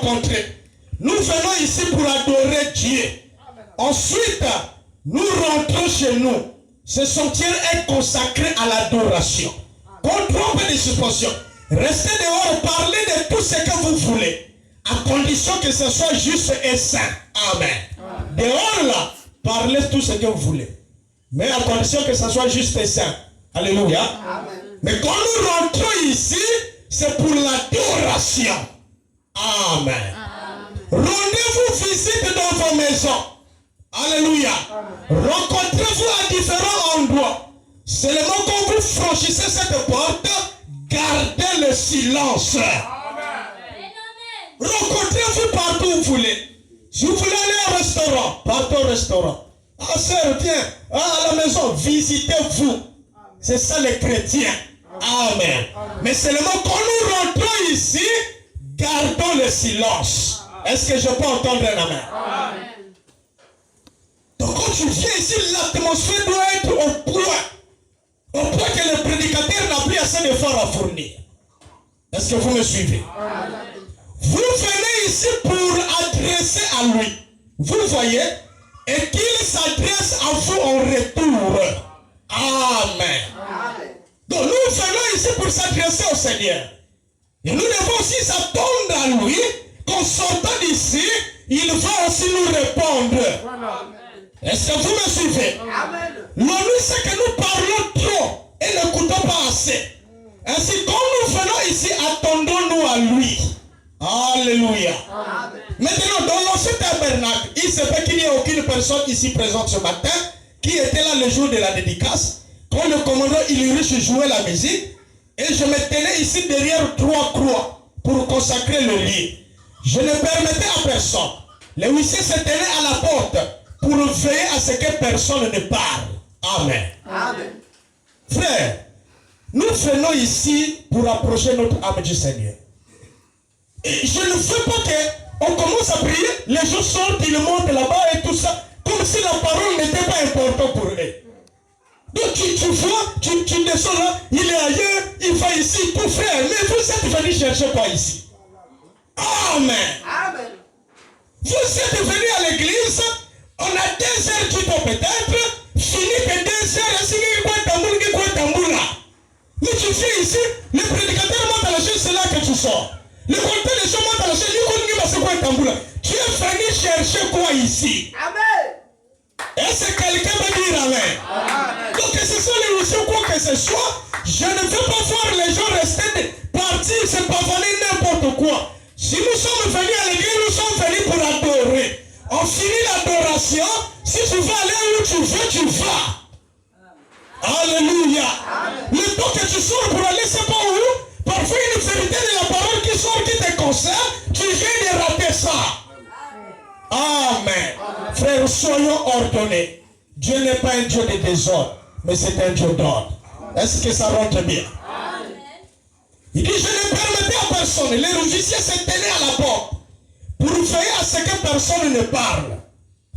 rencontrer. Nous venons ici pour adorer Dieu. Ensuite, nous rentrons chez nous. Ce sanctuaire est consacré à l'adoration. Qu'on trompe des suspensions. Restez dehors, parlez de tout ce que vous voulez. À condition que ce soit juste et saint. Amen. Dehors là, parlez tout ce que vous voulez. Mais à condition que ce soit juste et saint. Alléluia. Amen. Mais quand nous rentrons ici, c'est pour l'adoration. Amen. Rendez-vous visite dans vos maisons. Alléluia. Rencontrez-vous à différents endroits. Seulement quand vous franchissez cette porte, gardez le silence. Rencontrez-vous partout où vous voulez. Si vous voulez aller au restaurant, partez au restaurant. Ah, sœur, viens. Ah, à la maison, visitez-vous. C'est ça les chrétiens. Amen. Mais seulement quand nous rentrons ici, gardons le silence. Est-ce que je peux entendre un amen? Amen. Donc quand tu viens ici, l'atmosphère doit être au point que le prédicateur n'a plus assez d'efforts à fournir. Est-ce que vous me suivez? Amen. Vous venez ici pour adresser à lui. Vous voyez? Et qu'il s'adresse à vous en retour. Amen. Amen. Donc nous venons ici pour s'adresser au Seigneur. Et nous devons aussi s'attendre à lui qu'en sortant d'ici, il va aussi nous répondre. Est-ce que vous me suivez? Amen. L'ennui, c'est que nous parlons trop et n'écoutons pas assez. Ainsi, quand nous venons ici, attendons-nous à lui. Alléluia. Amen. Maintenant, dans l'ancien tabernacle, il se fait qu'il n'y ait aucune personne ici présente ce matin qui était là le jour de la dédicace. Quand le commandant Ilyrich jouait la musique, et je me tenais ici derrière 3 croix pour consacrer le lieu. Je ne permettais à personne. Les huissiers se tenaient à la porte pour veiller à ce que personne ne parle. Amen. Amen. Frère, nous venons ici pour approcher notre âme du Seigneur. Et je ne veux pas qu'on commence à prier, les gens sortent, ils montent là-bas et tout ça, comme si la parole n'était pas importante pour eux. Donc tu vois, tu descends là, il est ailleurs, il va ici, tout frère. Mais vous êtes venus chercher quoi ici? Amen. Amen. Vous êtes venus à l'église, on a 2 heures du temps peut-être, fini que 2 heures, ainsi que quoi tamboula. Mais tu viens ici, le prédicateur monte à la chaise, c'est là que tu sors. Le compteur des gens monte à la chaise, c'est quoi tamboula. Tu es venu chercher quoi ici? Amen. Est-ce que quelqu'un peut dire amen? Amen. Donc que ce soit les missions, quoi que ce soit, je ne veux pas voir les gens rester partir, se pavaner n'importe quoi. Si nous sommes venus à l'église, nous sommes venus pour adorer. On finit l'adoration. Si tu veux aller où tu veux, tu vas. Alléluia. Le temps que tu sors pour aller, c'est pas où. Parfois, une vérité de la parole qui sort, qui te concerne, tu viens de rater ça. Amen. Frères, soyons ordonnés. Dieu n'est pas un Dieu de désordre, mais c'est un Dieu d'ordre. Est-ce que ça rentre bien? Amen. Il dit, je ne permettais à personne. Les officiers se tenaient à la porte pour veiller à ce que personne ne parle.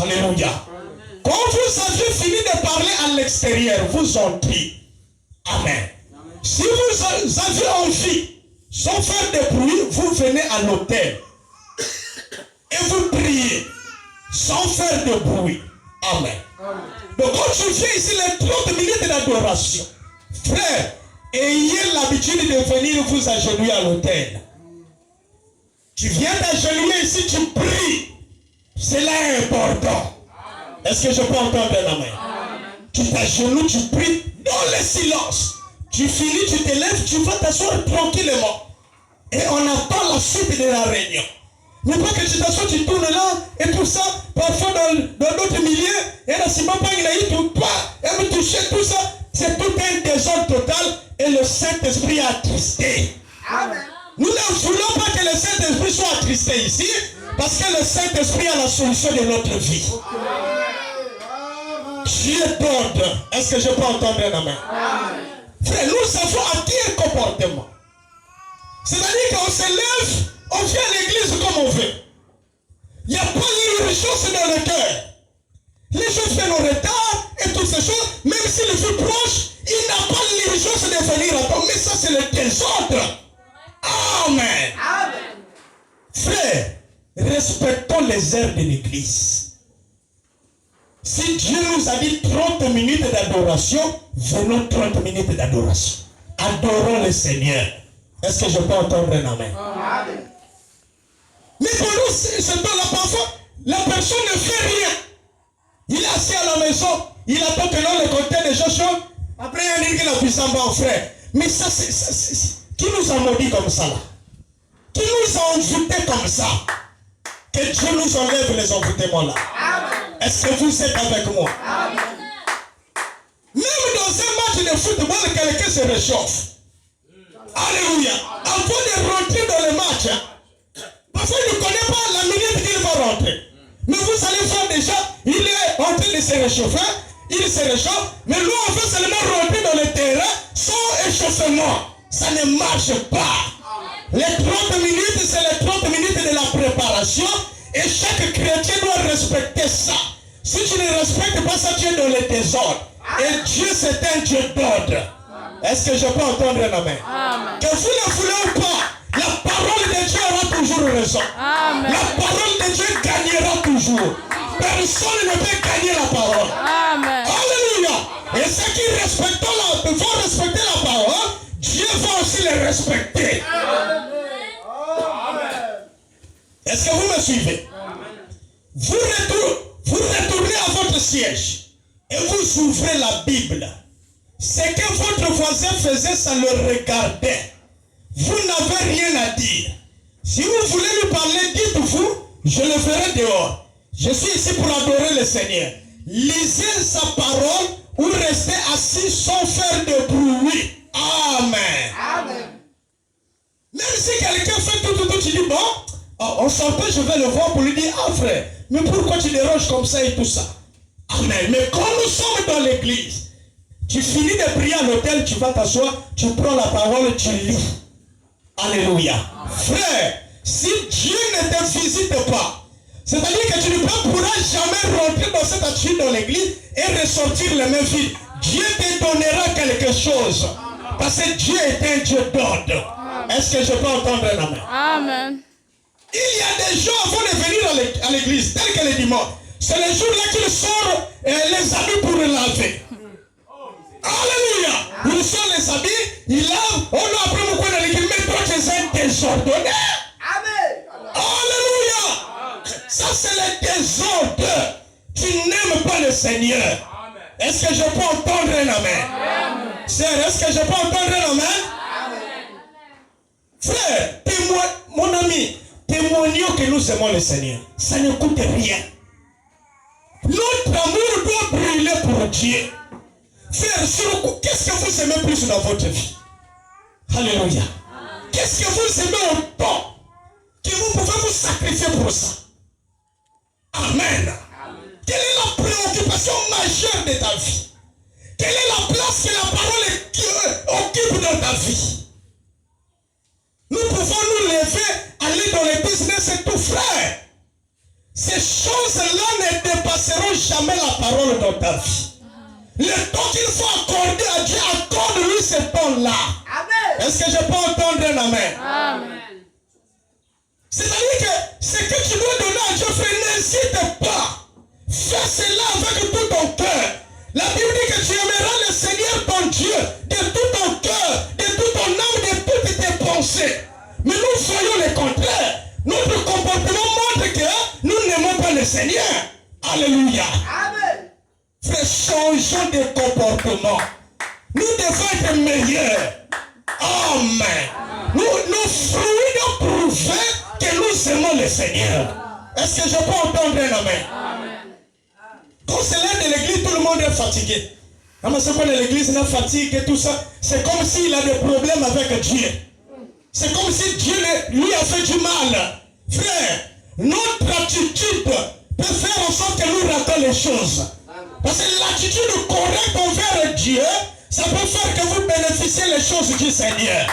Alléluia. Amen. Quand vous avez fini de parler à l'extérieur, vous entrez. Amen. Amen. Si vous avez envie, sans faire de bruit, vous venez à l'autel. Et vous priez sans faire de bruit. Amen. Amen. Donc quand tu viens ici, les 30 minutes d'adoration, frère, ayez l'habitude de venir vous agenouiller à l'autel. Tu viens d'agenouiller ici, tu pries. Cela est important. Est-ce que je peux entendre un amen? Tu t'agenouilles, tu pries dans le silence. Tu finis, tu te lèves, tu vas t'asseoir tranquillement. Et on attend la suite de la réunion. Mais pas que tu t'assois, tu tournes là, et tout ça, parfois dans d'autres milieux, et là, si papa il a eu tout pas, et me toucher, tout ça, c'est tout un désordre total, et le Saint-Esprit est attristé. Amen. Nous ne voulons pas que le Saint-Esprit soit attristé ici, parce que le Saint-Esprit a la solution de notre vie. Dieu d'ordre. Est-ce que je peux entendre un amen? Frère, nous avons acquis un comportement. C'est-à-dire qu'on se lève, on vient à l'église comme on veut. Il n'y a pas l'urgence dans le cœur. Les gens viennent en retard et toutes ces choses, même s'il est plus proche, il n'a pas l'urgence de venir à temps. Mais ça, c'est le désordre. Amen. Amen. Frère, respectons les heures de l'église. Si Dieu nous a dit 30 minutes d'adoration, venons 30 minutes d'adoration. Adorons le Seigneur. Est-ce que je peux entendre un amen? Amen. Mais pour nous, ce temps-là, parfois, la personne ne fait rien. Il est assis à la maison, il attend que l'on le compte des choses. Après, il y a dit qu'il a pu s'en va, frère. Mais ça, c'est qui nous a maudit comme ça, là? Qui nous a envoûtés comme ça? Que Dieu nous enlève les envoûtements là. Est-ce que vous êtes avec moi? Amen. Même dans un match de football, quelqu'un se réchauffe. Alléluia. Avant de rentrer dans le match, parfois il ne connaît pas la minute qu'il va rentrer. Mais vous allez voir déjà, il est en train de se réchauffer, il se réchauffe, mais nous on veut seulement rentrer dans le terrain sans échauffement. Ça ne marche pas. Les 30 minutes, c'est les 30 minutes de la préparation et chaque chrétien doit respecter ça. Si tu ne respectes pas ça, tu es dans le désordre. Et Dieu, c'est un Dieu d'ordre. Est-ce que je peux entendre un amen? Amen. Que vous le voulez ou pas, la parole de Dieu aura toujours raison. Amen. La parole de Dieu gagnera toujours. Personne ne peut gagner la parole. Amen. Alléluia. Et ceux qui vont respecter la parole, Dieu va aussi les respecter. Amen. Est-ce que vous me suivez? Vous retournez à votre siège et vous ouvrez la Bible. Ce que votre voisin faisait, ça le regardait. Vous n'avez rien à dire. Si vous voulez lui parler, dites-vous, je le ferai dehors. Je suis ici pour adorer le Seigneur. Lisez sa parole ou restez assis sans faire de bruit. Amen. Amen. Même si quelqu'un fait tout, tu dis, bon, on s'empêche, je vais le voir pour lui dire, ah frère, mais pourquoi tu déranges comme ça et tout ça? Amen. Mais quand nous sommes dans l'église, tu finis de prier à l'hôtel, tu vas t'asseoir, tu prends la parole, tu lis. Alléluia. Frère, si Dieu ne te visite pas, c'est-à-dire que tu ne pourras jamais rentrer dans cette attitude dans l'église et ressortir les mains vides. Dieu te donnera quelque chose. Parce que Dieu est un Dieu d'ordre. Est-ce que je peux entendre un amen? Amen. Il y a des gens avant de venir à l'église, tel que le dimanche. C'est le jour-là qu'ils sortent les habits pour les laver. Alléluia. Ils sortent les habits, ils lavent. On a appris beaucoup dans l'église, mais toi tu es un désordonné. Amen. Alléluia. Ça c'est le désordre. Tu n'aimes pas le Seigneur. Est-ce que je peux entendre un amen? Sœur, est-ce que je peux entendre un amen? Frère, mon ami, témoignons que nous aimons le Seigneur. Ça ne coûte rien. Notre amour doit brûler pour Dieu. Frère, qu'est-ce que vous aimez plus dans votre vie? Alléluia. Qu'est-ce que vous aimez autant que vous pouvez vous sacrifier pour ça? Amen. Quelle est la préoccupation majeure de ta vie? Quelle est la place que la parole occupe dans ta vie? Nous pouvons nous lever, aller dans les business et tout, frère. Ces choses-là ne dépasseront jamais la parole dans ta vie. Le temps qu'il faut accorder à Dieu, accorde-lui ce temps-là. Est-ce que je peux entendre un amen? Amen. C'est-à-dire que ce que tu dois donner à Dieu, frère, n'hésite pas. Fais cela avec tout ton cœur. La Bible dit que tu aimeras le Seigneur ton Dieu de tout ton cœur, de toute ton âme, de toutes tes pensées. Mais nous voyons le contraire. Notre comportement montre que nous n'aimons pas le Seigneur. Alléluia. Amen. Frère, changeons de comportement. Nous devons être meilleurs. Amen. Nos fruits doivent prouver que nous aimons le Seigneur. Est-ce que je peux entendre un amen? Amen. Quand c'est l'heure de l'église, tout le monde est fatigué. C'est quoi l'église, la fatigue et tout ça. C'est comme s'il a des problèmes avec Dieu. C'est comme si Dieu lui a fait du mal. Frère, notre attitude peut faire en sorte que nous ratons les choses. Parce que l'attitude correcte envers Dieu, ça peut faire que vous bénéficiez les choses du Seigneur.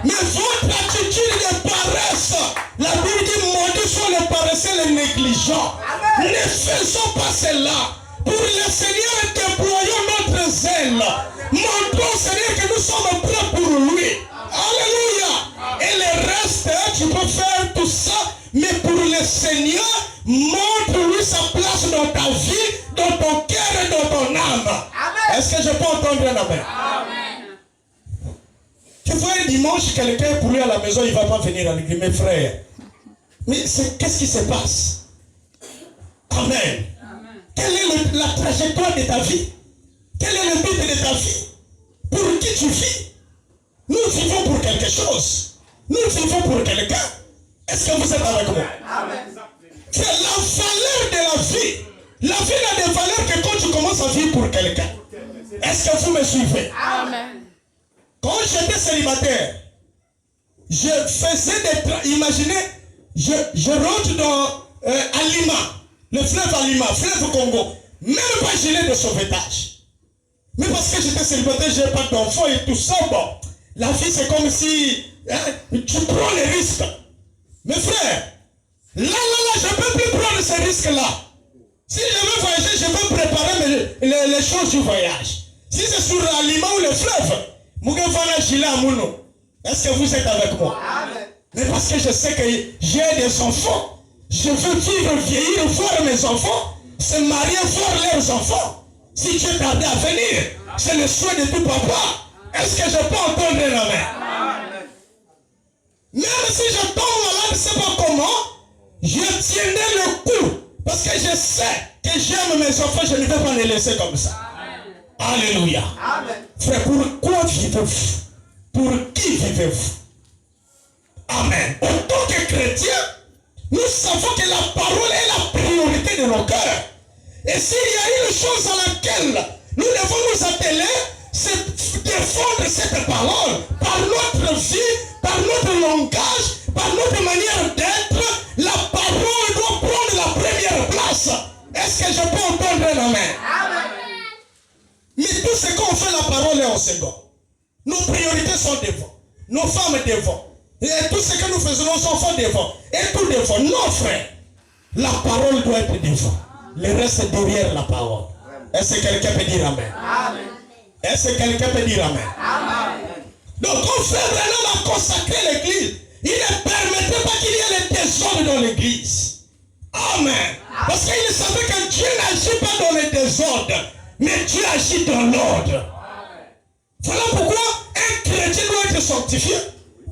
Mais votre attitude de paresse, la Bible dit, maudit soit le paresseux et le négligent. Ne faisons pas cela. Pour le Seigneur, déployons notre zèle. Montrons au Seigneur que nous sommes prêts pour lui. Alléluia. Et le reste, tu peux faire tout ça, mais pour le Seigneur montre-lui sa place dans ta vie, dans ton cœur et dans ton âme. Est-ce que je peux entendre un amen? Amen. Tu vois, un dimanche, quelqu'un pour lui à la maison, il ne va pas venir à l'église, mes frères. Mais qu'est-ce qui se passe? Amen. Amen. Quelle est la trajectoire de ta vie? Quel est le but de ta vie? Pour qui tu vis? Nous vivons pour quelque chose. Nous vivons pour quelqu'un. Est-ce que vous êtes avec moi? Amen. C'est la valeur de la vie. La vie n'a de valeur que quand tu commences à vivre pour quelqu'un. Est-ce que vous me suivez? Amen. Quand j'étais célibataire, je faisais des... Imaginez, je rentre dans Alima, le fleuve Alima, fleuve Congo. Même pas gilet de sauvetage. Mais parce que j'étais célibataire, je n'ai pas d'enfant et tout ça. Bon, la vie c'est comme si tu prends les risques. Mes frères, là, je ne peux plus prendre ces risques-là. Si je veux voyager, je veux préparer les choses du voyage. Si c'est sur l'Alima ou le fleuve, est-ce que vous êtes avec moi? Amen. Mais parce que je sais que j'ai des enfants, je veux vivre, vieillir, voir mes enfants, se marier, voir leurs enfants. Si Dieu tardait à venir, c'est le souhait de tout papa. Est-ce que je peux entendre la main? Même si je tombe malade, je ne sais pas comment, je tiendrai le coup. Parce que je sais que j'aime mes enfants, je ne vais pas les laisser comme ça. Amen. Alléluia. Amen. Frère, pourquoi vivez-vous? Pour qui vivez-vous? Amen. En tant que chrétien, nous savons que la parole est la priorité de nos cœurs. Et s'il y a une chose à laquelle nous devons nous atteler, c'est défendre cette parole par notre vie, par notre langage, par notre manière d'être. La parole doit prendre la première place. Est-ce que je peux entendre un amen? Amen. Mais tout ce qu'on fait, la parole est en second. Nos priorités sont devant. Nos femmes devant. Et tout ce que nous faisons, nos enfants devant. Et tout devant. Non, frère. La parole doit être devant. Le reste est derrière la parole. Est-ce que quelqu'un peut dire amen? Amen. Est-ce que quelqu'un peut dire amen? Amen. Donc, quand frère Branham a consacré l'église, il ne permettait pas qu'il y ait les désordres dans l'église. Amen. Parce qu'il savait que Dieu n'agit pas dans les désordres, mais Dieu agit dans l'ordre. Voilà pourquoi un chrétien doit être sanctifié.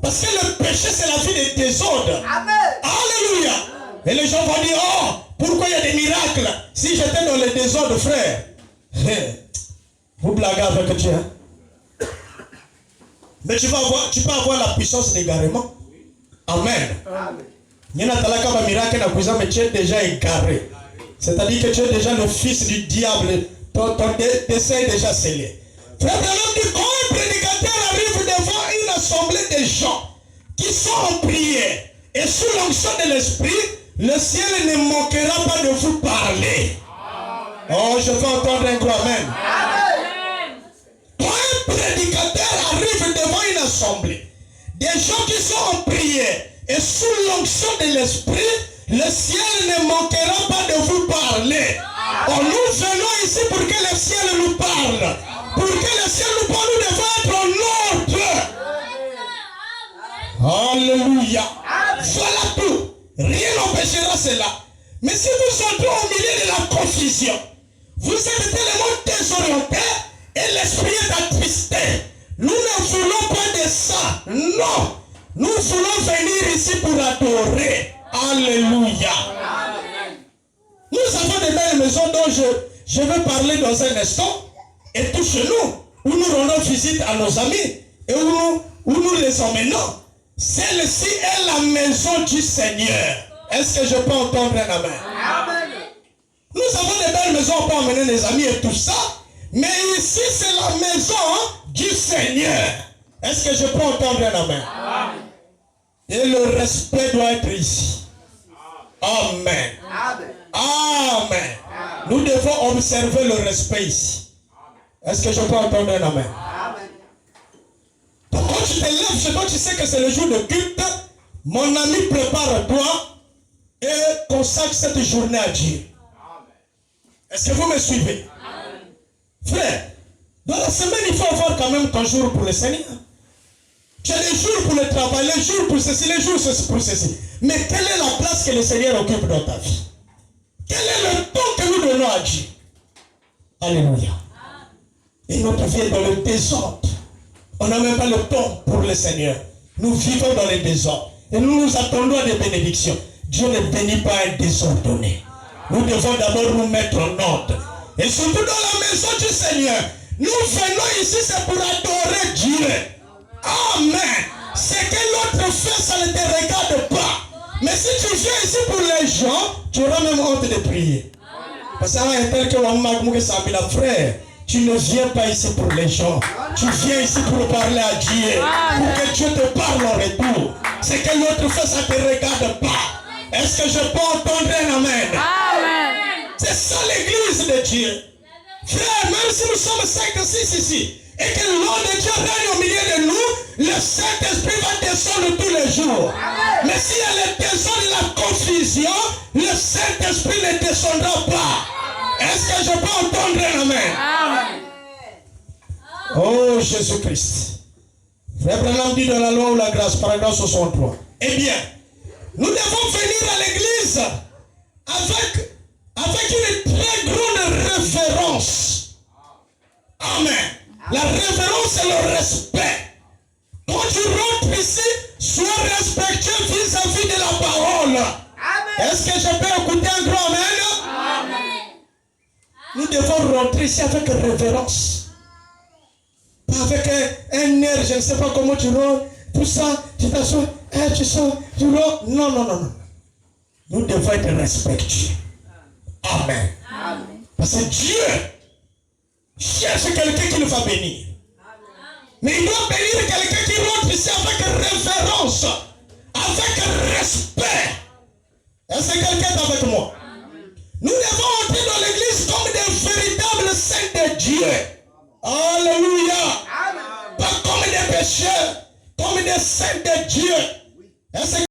Parce que le péché, c'est la vie des désordres. Amen. Alléluia. Et les gens vont dire, oh, pourquoi il y a des miracles? Si j'étais dans les désordres, frère, vous blaguez avec Dieu. Hein? Mais tu peux avoir la puissance d'égarement. Amen. Il y a un miracle dans la mais tu es déjà égaré. C'est-à-dire que tu es déjà le fils du diable. Ton dessein est déjà scellé. Frère Branham dit, quand un prédicateur arrive devant une assemblée de gens qui sont en prière et sous l'onction de l'esprit, le ciel ne manquera pas de vous parler. Oh, je veux entendre un grand amen. Quand un prédicateur arrive devant une assemblée, des gens qui sont en prière et sous l'onction de l'esprit, le ciel ne manquera pas de vous parler. Oh, nous venons ici pour que le ciel nous parle. Pour que le ciel nous parle, nous devons être en ordre. Alléluia. Voilà tout. Rien n'empêchera cela. Mais si vous entrez au milieu de la confusion, vous êtes tellement désorientés et l'esprit est attristé. Nous ne voulons pas de ça. Non. Nous voulons venir ici pour adorer. Alléluia. Nous avons des belles maisons dont je vais parler dans un instant. Et tout chez nous, où nous rendons visite à nos amis et où nous les emmenons. Celle-ci est la maison du Seigneur. Est-ce que je peux entendre un amen? Amen. Nous avons des belles maisons, on peut emmener les amis et tout ça. Mais ici, c'est la maison du Seigneur. Est-ce que je peux entendre un amen? Amen. Et le respect doit être ici. Amen. Amen. Amen. Nous devons observer le respect ici. Est-ce que je peux entendre un amen? Amen. Quand tu te lèves chez toi, tu sais que c'est le jour de culte. Mon ami, prépare-toi et consacre cette journée à Dieu. Est-ce que vous me suivez? Amen. Frère, dans la semaine, il faut avoir quand même ton jour pour le Seigneur. Tu as les jours pour le travail, les jours pour ceci, les jours pour ceci. Mais quelle est la place que le Seigneur occupe dans ta vie? Quel est le temps que nous donnons à Dieu? Alléluia. Et notre vie est dans le désordre. On n'a même pas le temps pour le Seigneur. Nous vivons dans le désordre. Et nous nous attendons à des bénédictions. Dieu ne bénit pas un désordonné. Nous devons d'abord nous mettre en ordre. Et surtout dans la maison du Seigneur. Nous venons ici, c'est pour adorer Dieu. Amen. Ce que l'autre fait, ça ne te regarde pas. Mais si tu viens ici pour les gens, tu auras même honte de prier. Parce que tel que frère, tu ne viens pas ici pour les gens. Tu viens ici pour parler à Dieu. Pour que Dieu te parle en retour. Ce que l'autre fait, ça ne te regarde pas. Est-ce que je peux entendre un amen? Amen. C'est ça l'église de Dieu. Frère, même si nous sommes 5 ou 6 ici, et que le nom de Dieu règne au milieu de nous, le Saint-Esprit va descendre tous les jours. Amen. Mais s'il y a le désordre et la confusion, le Saint-Esprit ne descendra pas. Est-ce que je peux entendre un amen? Amen. Oh Jésus-Christ. Frère Branham dit dans la loi ou la grâce, paragraphe 63. Eh bien, nous devons venir à l'église avec une très grande révérence. Amen. La révérence et le respect. Quand tu rentres ici, sois respectueux vis-à-vis de la parole. Amen. Est-ce que je peux écouter un grand amen? Amen. Nous devons rentrer ici avec révérence. Pas avec un air, je ne sais pas comment tu rentres, tout ça, tu t'assois, tu sors, tu rentres. Non, non, non, non. Nous devons être respectueux. Amen. Amen. Parce que Dieu cherche quelqu'un qui le va bénir. Mais il doit bénir quelqu'un qui rentre ici avec révérence, avec respect. Est-ce que quelqu'un est avec moi? Nous devons entrer dans l'église comme des véritables saints de Dieu. Alléluia. Pas comme des pécheurs, comme des saints de Dieu. Est-ce que